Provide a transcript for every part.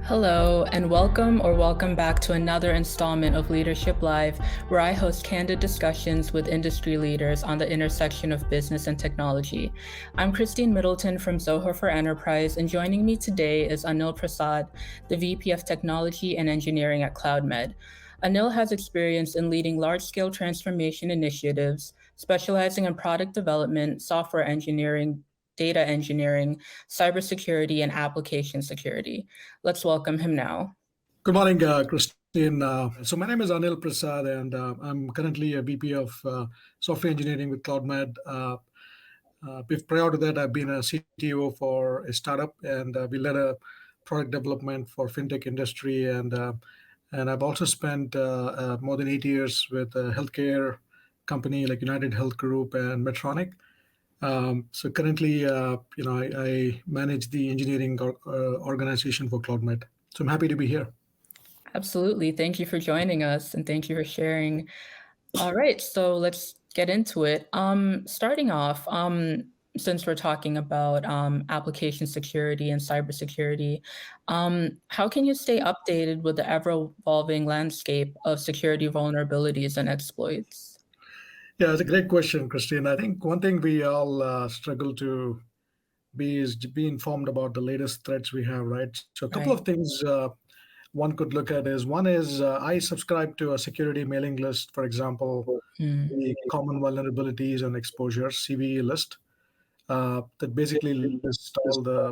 Hello, and welcome back to another installment of Leadership Live, where I host candid discussions with industry leaders on the intersection of business and technology. I'm Christine Middleton from Zoho for Enterprise, and joining me today is Anil Prasad, the VP of Technology and Engineering at Cloudmed. Anil has experience in leading large-scale transformation initiatives, specializing in product development, software engineering, data engineering, cybersecurity, and application security. Let's welcome him now. Good morning, Christine. So my name is Anil Prasad, and I'm currently a VP of Software Engineering with Cloudmed. Prior to that, I've been a CTO for a startup, and we led a product development for fintech industry, and I've also spent more than 8 years with a healthcare company like United Health Group and Medtronic. So currently, I manage the engineering organization for Cloudmed. So I'm happy to be here. Absolutely. Thank you for joining us and thank you for sharing. All right, so let's get into it. Starting off, since we're talking about application security and cybersecurity, how can you stay updated with the ever-evolving landscape of security vulnerabilities and exploits? Yeah, it's a great question, Christine. I think one thing we all struggle to be informed about the latest threats we have, right? So a couple Right. of things one could look at is one is I subscribe to a security mailing list, for example, Mm. the common vulnerabilities and exposures (CVE) list that basically lists all the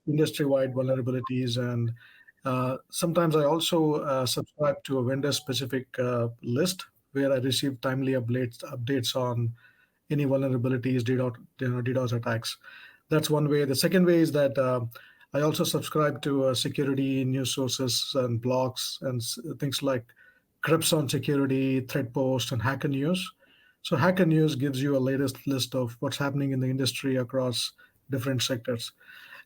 industry-wide vulnerabilities, and sometimes I also subscribe to a vendor-specific list where I receive timely updates on any vulnerabilities, DDoS attacks. That's one way. The second way is that I also subscribe to security news sources and blogs and things like Crips on Security, Threat Post, and Hacker News. So Hacker News gives you a latest list of what's happening in the industry across different sectors.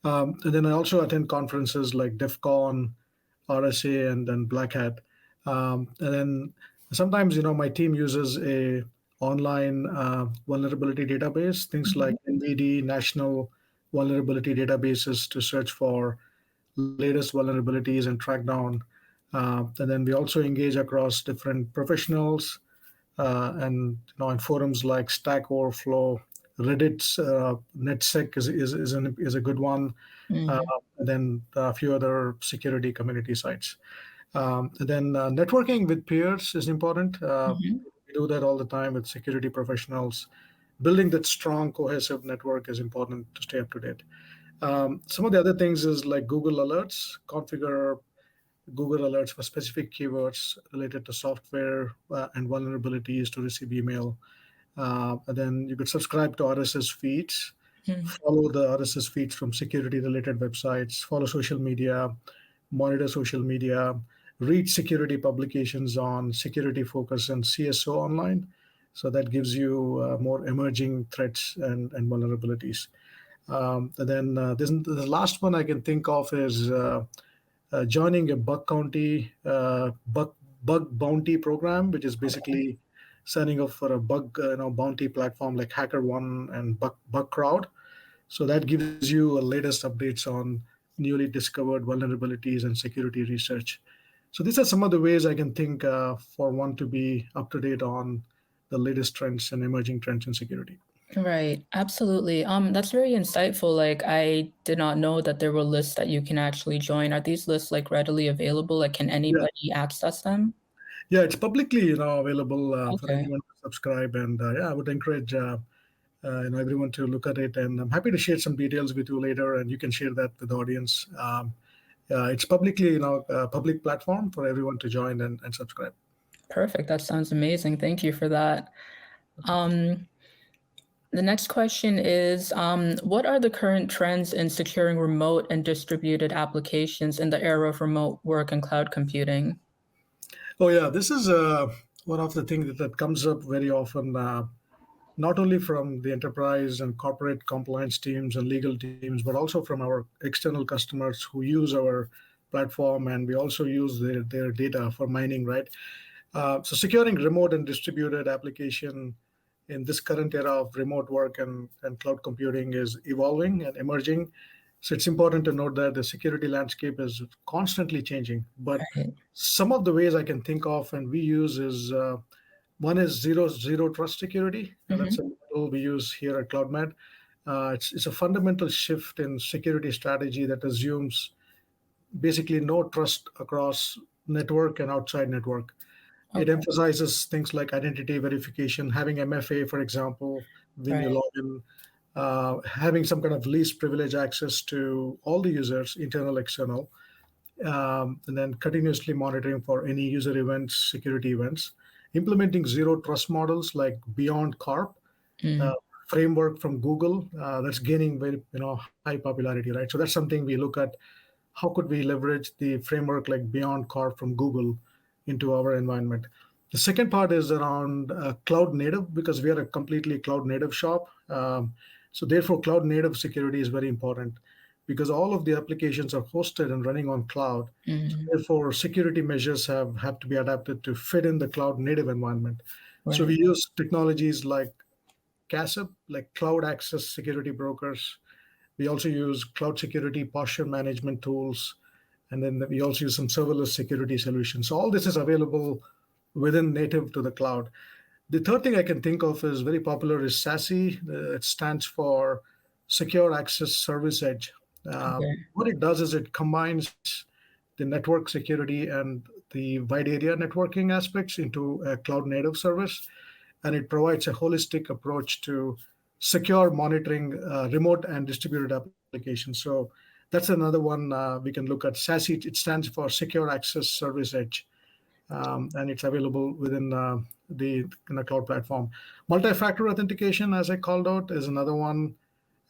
And then I also attend conferences like DEF CON, RSA, and then Black Hat. And then sometimes, my team uses a online vulnerability database, things like NVD, National Vulnerability Databases, to search for latest vulnerabilities and track down. And then we also engage across different professionals, and in forums like Stack Overflow, Reddit's NetSec is a good one, uh, Mm. and then a few other security community sites. And then networking with peers is important. Mhm. We do that all the time with security professionals. Building that strong, cohesive network is important to stay up to date. Some of the other things is like Google Alerts. Configure Google Alerts for specific keywords related to software and vulnerabilities to receive email. And then you could subscribe to RSS feeds, Mm. follow the RSS feeds from security related websites, follow social media, monitor social media, read security publications on security focus and CSO online. So that gives you more emerging threats and vulnerabilities. And then the last one I can think of is joining a bug bounty program, which is basically signing up for a bug bounty platform like HackerOne and Bug Crowd. So that gives you a latest updates on newly discovered vulnerabilities and security research. So these are some of the ways I can think for one to be up to date on the latest trends and emerging trends in security. Right, absolutely. That's very insightful. Like, I did not know that there were lists that you can actually join. Are these lists like readily available? Like, can Yeah, anybody access them? yeah, it's publicly available for Okay. anyone to subscribe, and yeah, I would encourage everyone to look at it. And I'm happy to share some details with you later, and you can share that with the audience. It's publicly, a public platform for everyone to join and subscribe. Perfect. That sounds amazing. Thank you for that. Um, the next question is, what are the current trends in securing remote and distributed applications in the era of remote work and cloud computing? Oh yeah, this is one of the things that comes up very often, not only from the enterprise and corporate compliance teams and legal teams, but also from our external customers who use our platform, and we also use their data for mining, right? So securing remote and distributed application in this current era of remote work and cloud computing is evolving and emerging. So it's important to note that the security landscape is constantly changing. But Right. some of the ways I can think of and we use is one is zero trust security. That's a Hmm. tool we use here at Cloudmed. It's a fundamental shift in security strategy that assumes basically no trust across network and outside network. It Okay. emphasizes things like identity verification, having MFA, for example, when you Right. log in, having some kind of least privilege access to all the users, internal, external, and then continuously monitoring for any user events, security events, implementing zero trust models like Beyond Corp, uh, Mm. framework from Google that's gaining very high popularity, right? So that's something we look at. How could we leverage the framework like Beyond Corp from Google into our environment? The second part is around cloud native because we are a completely cloud native shop. So therefore, cloud native security is very important because all of the applications are hosted and running on cloud. So Mm. therefore, security measures have to be adapted to fit in the cloud native environment. So we Right. use technologies like CASIP, like cloud access security brokers. We also use cloud security posture management tools, and then we also use some serverless security solutions. So all this is available within native to the cloud. The third thing I can think of is very popular is SASE. It stands for Secure Access Service Edge. Okay. What it does is it combines the network security and the wide area networking aspects into a cloud native service, and it provides a holistic approach to secure monitoring remote and distributed applications. So that's another one we can look at. SASE, it stands for Secure Access Service Edge, and it's available within the cloud platform. Multi-factor authentication, as I called out, is another one.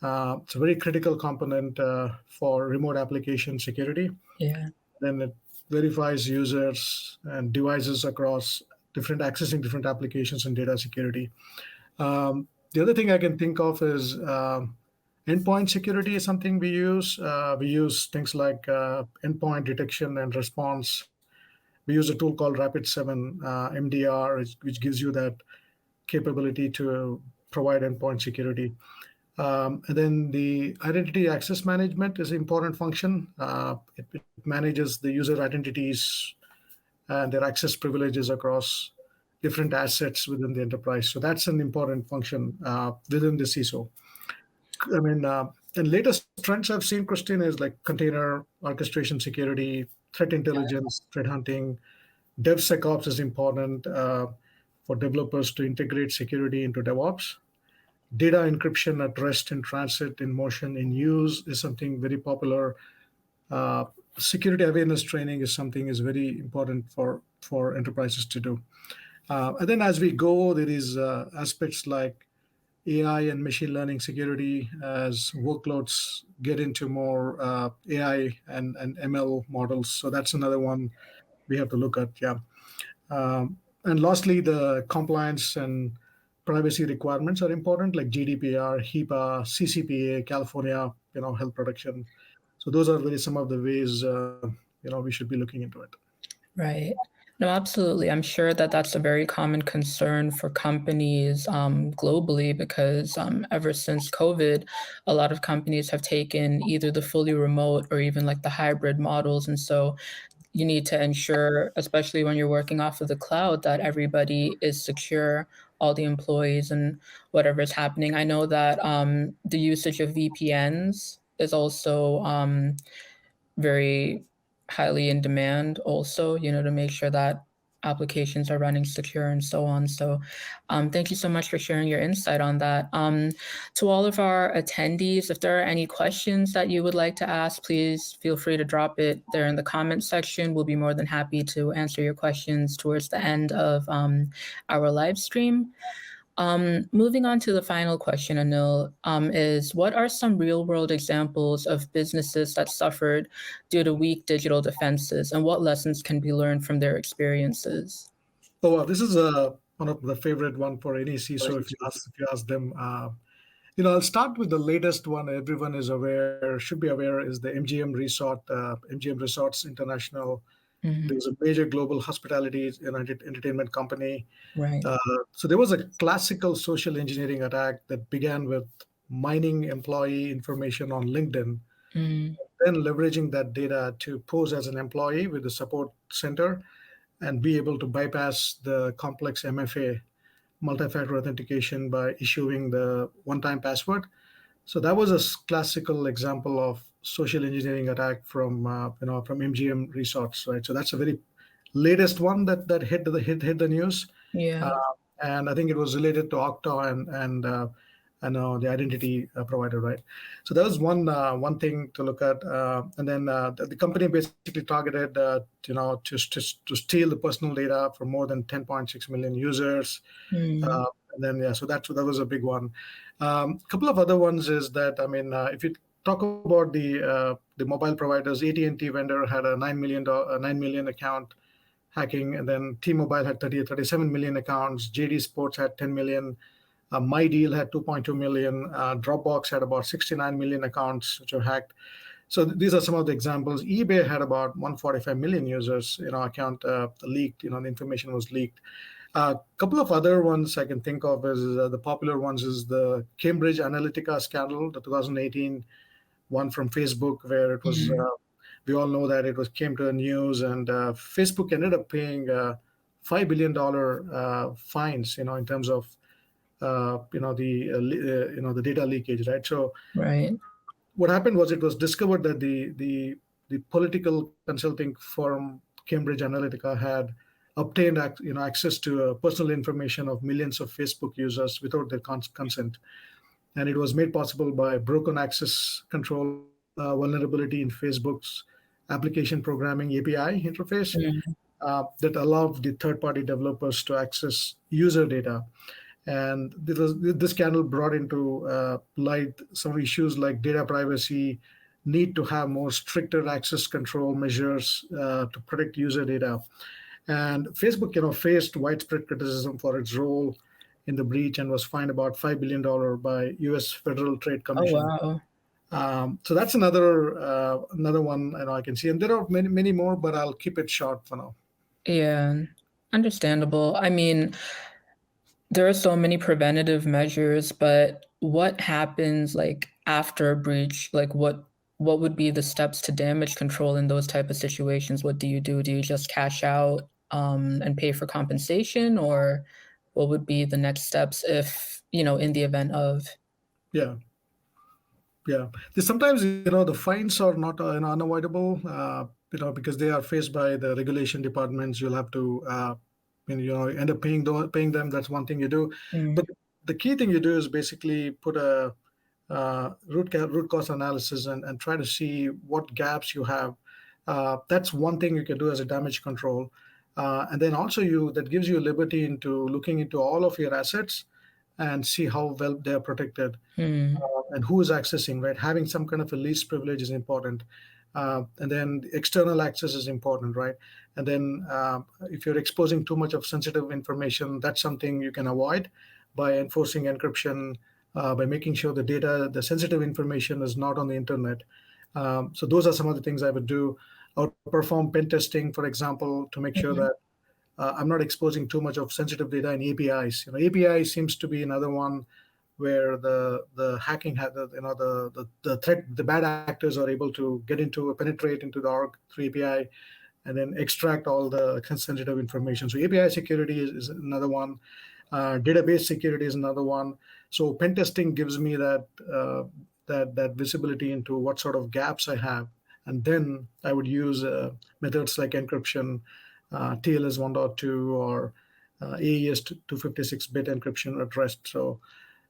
It's a very critical component for remote application security. Yeah. Then it verifies users and devices across different accessing different applications and data security. The other thing I can think of is endpoint security is something we use. We use things like endpoint detection and response. We use a tool called Rapid7 MDR, which gives you that capability to provide endpoint security. And then the identity access management is an important function. It manages the user identities and their access privileges across different assets within the enterprise. So that's an important function within the CISO. I mean, and latest trends I've seen, Christine, is like container orchestration security, threat intelligence, threat hunting. DevSecOps is important for developers to integrate security into DevOps. Data encryption at rest, in transit, in motion, in use is something very popular. Uh, Security awareness training is something is very important for enterprises to do. And then as we go, there is aspects like AI and machine learning security as workloads get into more AI and ML models. So that's another one we have to look at. Yeah. And lastly, the compliance and privacy requirements are important, like GDPR, HIPAA, CCPA, California, health protection. So those are really some of the ways we should be looking into it. Right. No, absolutely. I'm sure that that's a very common concern for companies globally because ever since COVID, a lot of companies have taken either the fully remote or even like the hybrid models. And so you need to ensure, especially when you're working off of the cloud, that everybody is secure, all the employees and whatever is happening. I know that the usage of VPNs is also very highly in demand also, to make sure that applications are running secure and so on. So thank you so much for sharing your insight on that. To all of our attendees, if there are any questions that you would like to ask, please feel free to drop it there in the comments section. We'll be more than happy to answer your questions towards the end of our live stream. Moving on to the final question, Anil, is what are some real world examples of businesses that suffered due to weak digital defenses, and what lessons can be learned from their experiences? Oh, wow, this is one of the favorite one for any CISO. If you ask them, I'll start with the latest one. Everyone is aware, should be aware, is the MGM Resorts International. Mhm. There's a major global hospitality and entertainment company. Right. Uh, so there was a classical social engineering attack that began with mining employee information on LinkedIn Mm. then leveraging that data to pose as an employee with the support center and be able to bypass the complex MFA, multi-factor authentication, by issuing the one-time password. So that was a classical example of social engineering attack from from MGM Resorts, right? So that's a very latest one that hit the news, Yeah. uh, and I think it was related to Okta and the identity provider, right? So that was one thing to look at, and then the company basically targeted to steal the personal data from more than 10.6 million users. Mm. And then yeah, so that was a big one. Couple of other ones is that, I mean, if you talk about the mobile providers, AT&T vendor had a $9 million account hacking, and then T-Mobile had 37 million accounts. JD Sports had 10 million. MyDeal had 2.2 million. Dropbox had about 69 million accounts which were hacked. So these are some of the examples. eBay had about 145 million users, account leaked. The information was leaked. A couple of other ones I can think of is the popular ones is the Cambridge Analytica scandal, the 2018 one from Facebook, where it was. Mm. We all know that it was came to the news, and Facebook ended up paying $5 billion fines. In terms of the data leakage, right? So Right. what happened was it was discovered that the political consulting firm Cambridge Analytica had obtained access to personal information of millions of Facebook users without their consent, and it was made possible by broken access control vulnerability in Facebook's application programming API interface Mm. that allowed the third-party developers to access user data. And this scandal brought into light some issues like data privacy, need to have more stricter access control measures to protect user data. And Facebook, faced widespread criticism for its role in the breach and was fined about $5 billion by U.S. Federal Trade Oh, Commission. wow. So that's another one I can see, and there are many more, but I'll keep it short for now. Yeah. Understandable. I mean, there are so many preventative measures, but what happens like after a breach? Like what would be the steps to damage control in those type of situations? What do you do? Do you just cash out and pay for compensation, or what would be the next steps if, in the event of? Yeah. Yeah, sometimes the fines are not unavoidable. Because they are faced by the regulation departments. You'll have to end up paying them. That's one thing you do, Mm. but the key thing you do is basically put a root cause analysis and try to see what gaps you have. That's one thing you can do as a damage control, and then also you that gives you liberty into looking into all of your assets and see how well they are protected, Mm. and who is accessing, right? Having some kind of a least privilege is important. And then external access is important, right? And then if you're exposing too much of sensitive information, that's something you can avoid by enforcing encryption, by making sure the sensitive information is not on the internet. So those are some of the things I would do. I would perform pen testing, for example, to make sure Mhm. that I'm not exposing too much of sensitive data in APIs. API seems to be another one where the hacking had the threat, the bad actors are able to get into penetrate into the org through API and then extract all the sensitive information. So API security is another one. Database security is another one. So pen testing gives me that visibility into what sort of gaps I have, and then I would use methods like encryption, TLS 1.2, or AES 256-bit encryption at rest. So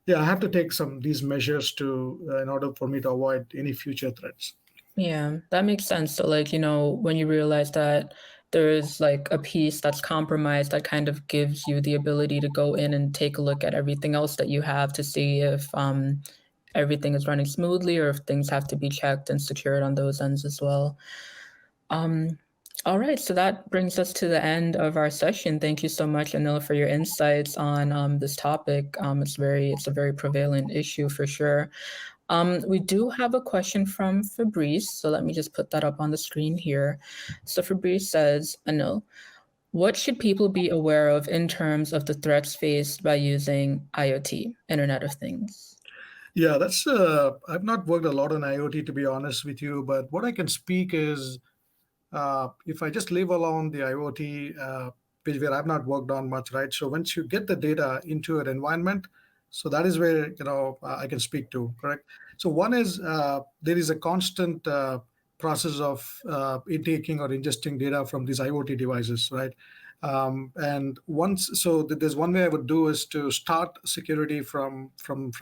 yeah, I have to take some these measures to in order for me to avoid any future threats. Yeah, that makes sense. So, like, when you realize that there is like a piece that's compromised, that kind of gives you the ability to go in and take a look at everything else that you have to see if everything is running smoothly or if things have to be checked and secured on those ends as well. Um, all right, so that brings us to the end of our session. Thank you so much, Anil, for your insights on this topic. It's a very prevalent issue for sure. We do have a question from Fabrice, so let me just put that up on the screen here. So Fabrice says, Anil, what should people be aware of in terms of the threats faced by using IoT, Internet of Things? Yeah, that's. I've not worked a lot on IoT, to be honest with you, but what I can speak is, if I just leave alone the IoT, which where I've not worked on much, right? So once you get the data into an environment, so that is where I can speak to, correct? So one is there is a constant process of intaking or ingesting data from these IoT devices, right? And once, so there's one way I would do is to start security from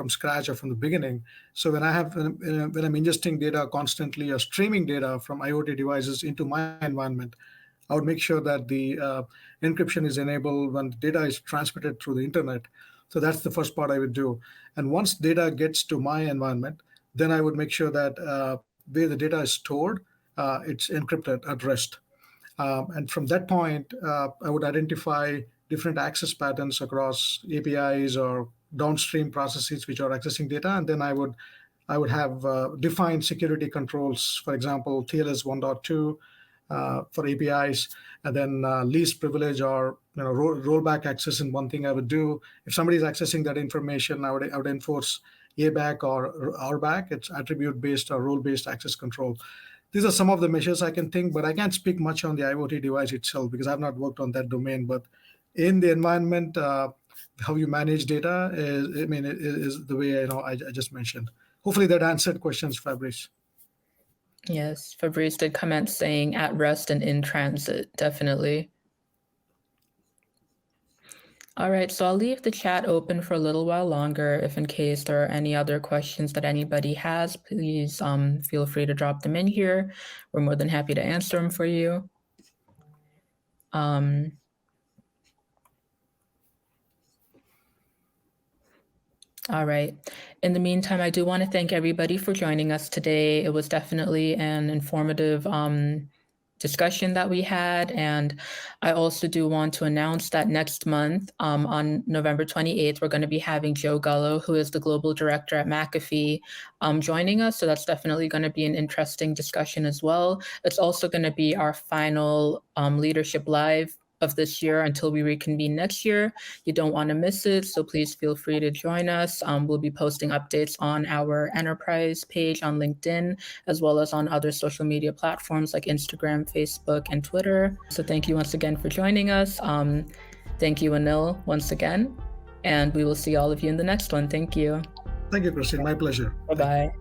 scratch or from the beginning. So when I'm ingesting data constantly or streaming data from IoT devices into my environment, I would make sure that the encryption is enabled when the data is transmitted through the internet. So that's the first part I would do. And once data gets to my environment, then I would make sure that where the data is stored, it's encrypted at rest. And from that point, I would identify different access patterns across APIs or downstream processes which are accessing data, and then I would have defined security controls, for example, TLS 1.2 for APIs, and then least privilege or rollback access. And one thing I would do, if somebody is accessing that information, I would enforce ABAC or RBAC. It's attribute based or role based access control. These are some of the measures I can think, but I can't speak much on the IoT device itself because I've not worked on that domain. But in the environment, how you manage data is the way I just mentioned. Hopefully that answered questions, Fabrice. Yes, Fabrice did comment saying at rest and in transit, definitely. All right, so I'll leave the chat open for a little while longer. If in case there are any other questions that anybody has, please feel free to drop them in here. We're more than happy to answer them for you. All right. In the meantime, I do want to thank everybody for joining us today. It was definitely an informative discussion that we had. And I also do want to announce that next month, on November 28th, we're going to be having Joe Gullo, who is the global director at McAfee, joining us. So that's definitely going to be an interesting discussion as well. It's also going to be our final Leadership Live of this year until we reconvene next year. You don't want to miss it, so please feel free to join us. We'll be posting updates on our enterprise page on LinkedIn, as well as on other social media platforms like Instagram, Facebook, and Twitter. So thank you once again for joining us. Thank you, Anil, once again, and we will see all of you in the next one. Thank you. Thank you, Christine. My pleasure. Bye-bye.